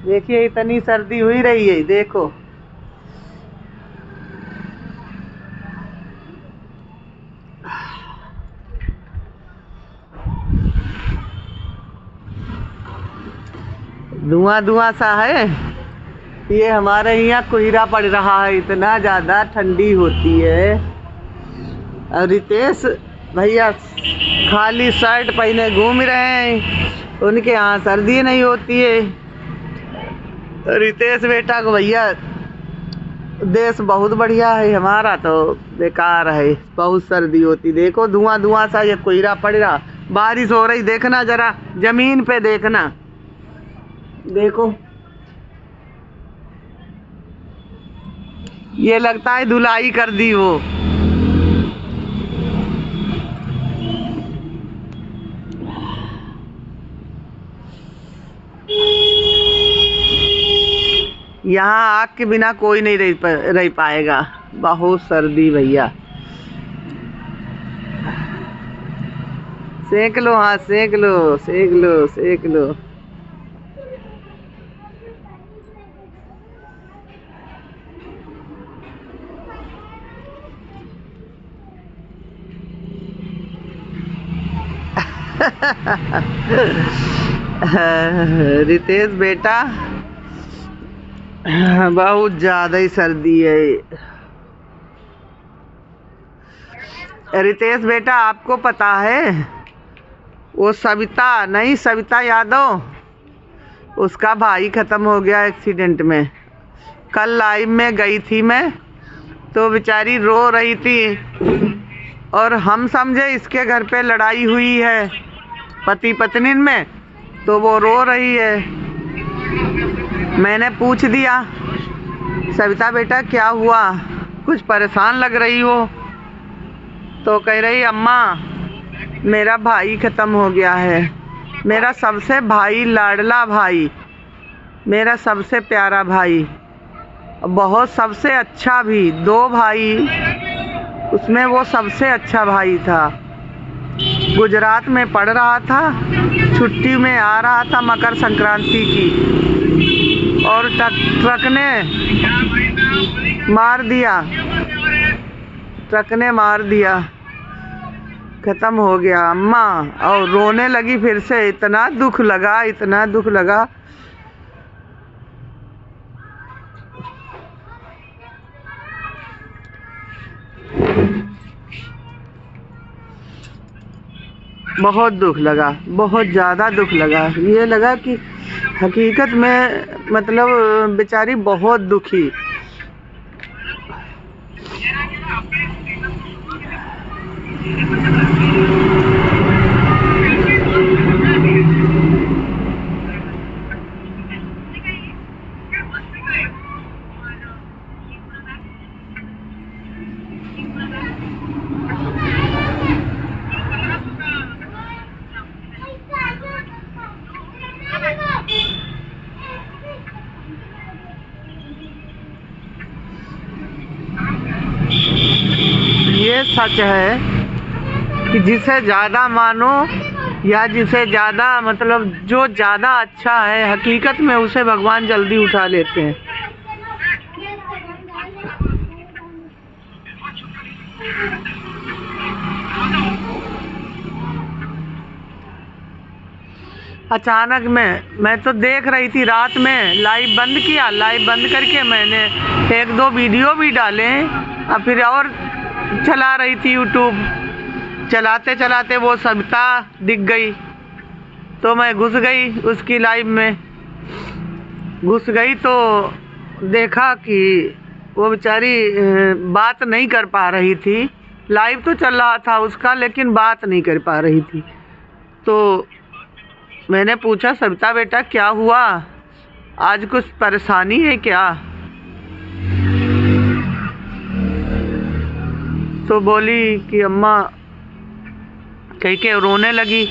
देखिए इतनी सर्दी हुई रही है, देखो। धुआं धुआं सा है। ये हमारे यहाँ कोहरा पड़ रहा है, इतना ज़्यादा ठंडी होती है। और रितेश भैया खाली शर्ट पहने घूम रहे हैं, उनके यहाँ सर्दी नहीं होती है। रितेश बेटा को भैया देश बहुत बढ़िया है, हमारा तो बेकार है, बहुत सर्दी होती। देखो धुआं धुआं सा ये कोहरा पड़ रहा, बारिश हो रही, देखना जरा जमीन पे देखना, देखो ये लगता है धुलाई कर दी वो। यहाँ आग के बिना कोई नहीं रह पाएगा, बहुत सर्दी भैया। सेक लो, हाँ सेक लो, सेक लो, सेक लो। रितेश बेटा बहुत ज्यादा ही सर्दी है। रितेश बेटा आपको पता है वो सविता यादव, उसका भाई खत्म हो गया एक्सीडेंट में। कल लाइव में गई थी मैं, तो बेचारी रो रही थी, और हम समझे इसके घर पे लड़ाई हुई है पति पत्नी में, तो वो रो रही है। मैंने पूछ दिया सविता बेटा क्या हुआ, कुछ परेशान लग रही हो, तो कह रही अम्मा मेरा भाई खत्म हो गया है, मेरा सबसे भाई लाडला भाई, मेरा सबसे प्यारा भाई, बहुत सबसे अच्छा भी, 2 भाई उसमें वो सबसे अच्छा भाई था। गुजरात में पढ़ रहा था, छुट्टी में आ रहा था मकर संक्रांति की, और ट्रक ने मार दिया, ट्रक ने मार दिया, खत्म हो गया अम्मा। और रोने लगी फिर से, इतना दुख लगा, इतना दुख लगा। बहुत दुख लगा, बहुत ज़्यादा दुख लगा। ये लगा कि हकीकत में मतलब बेचारी बहुत दुखी। ये सच है कि जिसे ज़्यादा मानो या जिसे ज़्यादा मतलब जो ज़्यादा अच्छा है, हकीकत में उसे भगवान जल्दी उठा लेते हैं। अचानक मैं तो देख रही थी, रात में लाइव बंद किया, लाइव बंद करके मैंने 1-2 वीडियो भी डाले, और फिर और चला रही थी यूट्यूब, चलाते चलाते वो सविता दिख गई, तो मैं घुस गई उसकी लाइव में। घुस गई तो देखा कि वो बेचारी बात नहीं कर पा रही थी, लाइव तो चल रहा था उसका, लेकिन बात नहीं कर पा रही थी। तो मैंने पूछा सविता बेटा क्या हुआ, आज कुछ परेशानी है क्या? तो बोली कि अम्मा, कह के रोने लगी।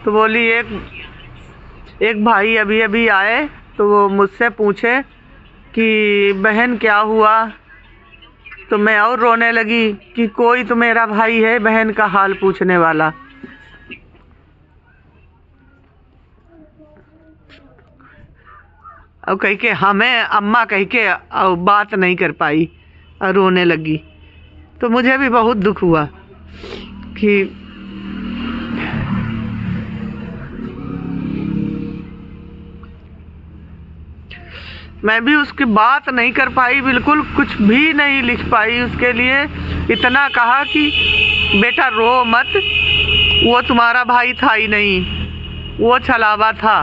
तो बोली एक भाई अभी अभी आए, तो वो मुझसे पूछे कि बहन क्या हुआ, तो मैं और रोने लगी कि कोई तो मेरा भाई है बहन का हाल पूछने वाला। और कह के हमें अम्मा कह के और बात नहीं कर पाई और रोने लगी। तो मुझे भी बहुत दुख हुआ कि मैं भी उसकी बात नहीं कर पाई, बिल्कुल कुछ भी नहीं लिख पाई उसके लिए। इतना कहा कि बेटा रो मत, वो तुम्हारा भाई था ही नहीं, वो छलावा था।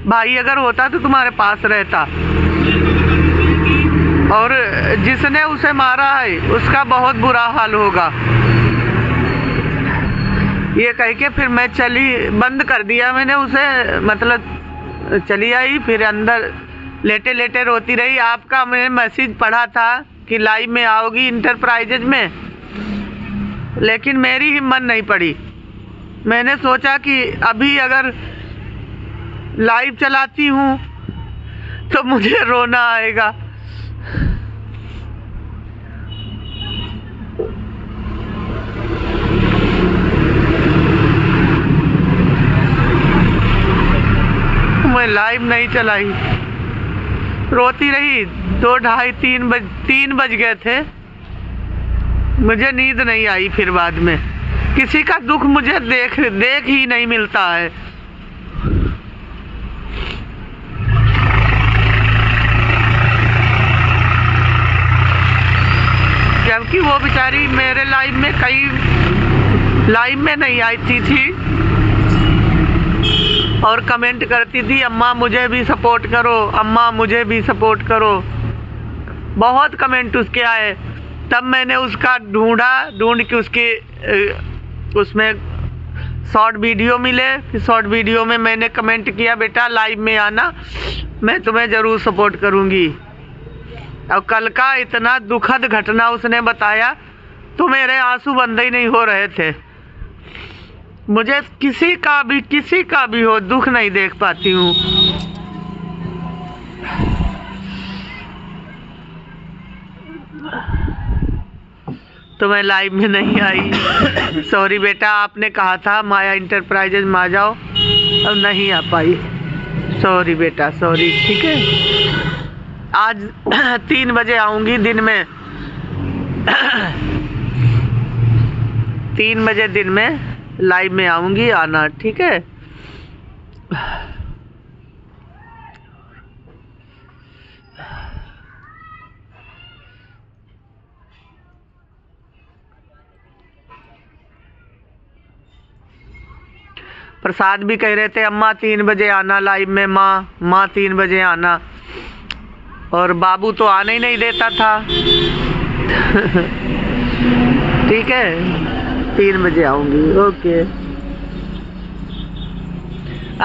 भाई अगर होता तो तुम्हारे पास रहता, और जिसने उसे मारा है उसका बहुत बुरा हाल होगा। ये कह के फिर मैं चली, बंद कर दिया मैंने उसे, मतलब चली आई। फिर अंदर लेटे लेटे रोती रही। आपका मैंने मैसेज पढ़ा था कि लाइव में आओगी इंटरप्राइजेज में, लेकिन मेरी हिम्मत नहीं पड़ी। मैंने सोचा कि अभी अगर लाइव चलाती हूँ तो मुझे रोना आएगा। मैं लाइव नहीं चलाई, रोती रही। 2, ढाई, 3 बज गए थे, मुझे नींद नहीं आई। फिर बाद में किसी का दुख मुझे देख ही नहीं मिलता है। जबकि वो बेचारी मेरे लाइव में कई लाइव में नहीं आई थी और कमेंट करती थी, अम्मा मुझे भी सपोर्ट करो, अम्मा मुझे भी सपोर्ट करो। बहुत कमेंट उसके आए। तब मैंने उसका ढूंढ के उसके उसमें शॉर्ट वीडियो मिले। फिर शॉर्ट वीडियो में मैंने कमेंट किया, बेटा लाइव में आना, मैं तुम्हें ज़रूर सपोर्ट करूँगी। और कल का इतना दुखद घटना उसने बताया तो मेरे आंसू बंद ही नहीं हो रहे थे। मुझे किसी का भी हो दुख नहीं देख पाती हूँ। तो मैं लाइव में नहीं आई। सॉरी बेटा, आपने कहा था माया इंटरप्राइजेज में आ जाओ, अब नहीं आ पाई। सॉरी बेटा, सॉरी। ठीक है, आज 3 बजे आऊँगी दिन में। 3 बजे दिन में लाइव में आऊँगी, आना, ठीक है। प्रसाद भी कह रहे थे अम्मा 3 बजे आना लाइव में, माँ 3 बजे आना। और बाबू तो आने ही नहीं देता था। ठीक है, 3 बजे आऊँगी, ओके।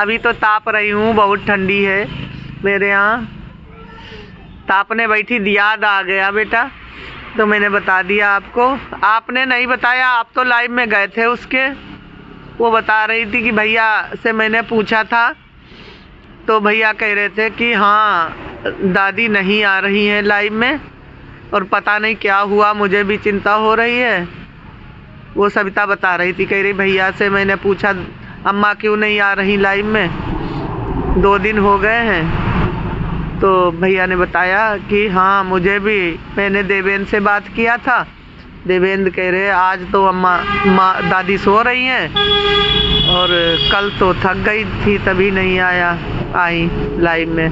अभी तो ताप रही हूँ, बहुत ठंडी है मेरे यहाँ। तापने बैठी, याद आ गया बेटा, तो मैंने बता दिया आपको। आपने नहीं बताया, आप तो लाइव में गए थे उसके। वो बता रही थी कि भैया से मैंने पूछा था, तो भैया कह रहे थे कि हाँ दादी नहीं आ रही हैं लाइव में, और पता नहीं क्या हुआ, मुझे भी चिंता हो रही है। वो सविता बता रही थी, कह रही भैया से मैंने पूछा अम्मा क्यों नहीं आ रही लाइव में, 2 दिन हो गए हैं। तो भैया ने बताया कि हाँ मुझे भी, मैंने देवेंद्र से बात किया था। देवेंद्र कह रहे आज तो अम्मा दादी सो रही हैं, और कल तो थक गई थी तभी नहीं आई लाइव में।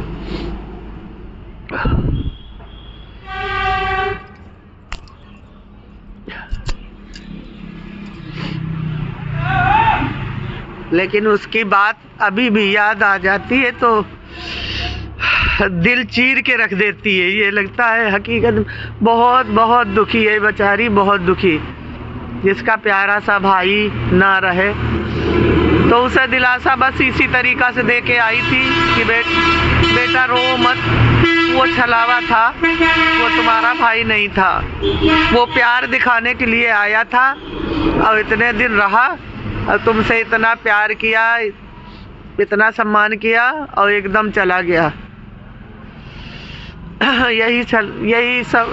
लेकिन उसकी बात अभी भी याद आ जाती है तो दिल चीर के रख देती है। ये लगता है हकीकत बहुत बहुत दुखी है बेचारी, बहुत दुखी। जिसका प्यारा सा भाई ना रहे, तो उसे दिलासा बस इसी तरीक़ा से दे के आई थी कि बेटा रो मत, वो छलावा था, वो तुम्हारा भाई नहीं था। वो प्यार दिखाने के लिए आया था और इतने दिन रहा और तुमसे इतना प्यार किया, इतना सम्मान किया और एकदम चला गया। यही सब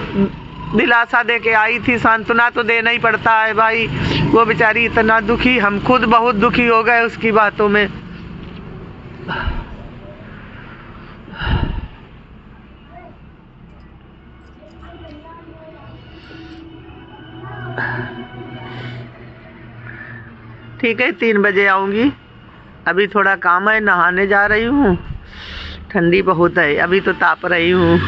दिलासा दे के आई थी। सांत्वना तो देना ही पड़ता है भाई। वो बेचारी इतना दुखी, हम खुद बहुत दुखी हो गए उसकी बातों में। ठीक है, 3 बजे आऊँगी। अभी थोड़ा काम है, नहाने जा रही हूँ। ठंडी बहुत है, अभी तो ताप रही हूँ।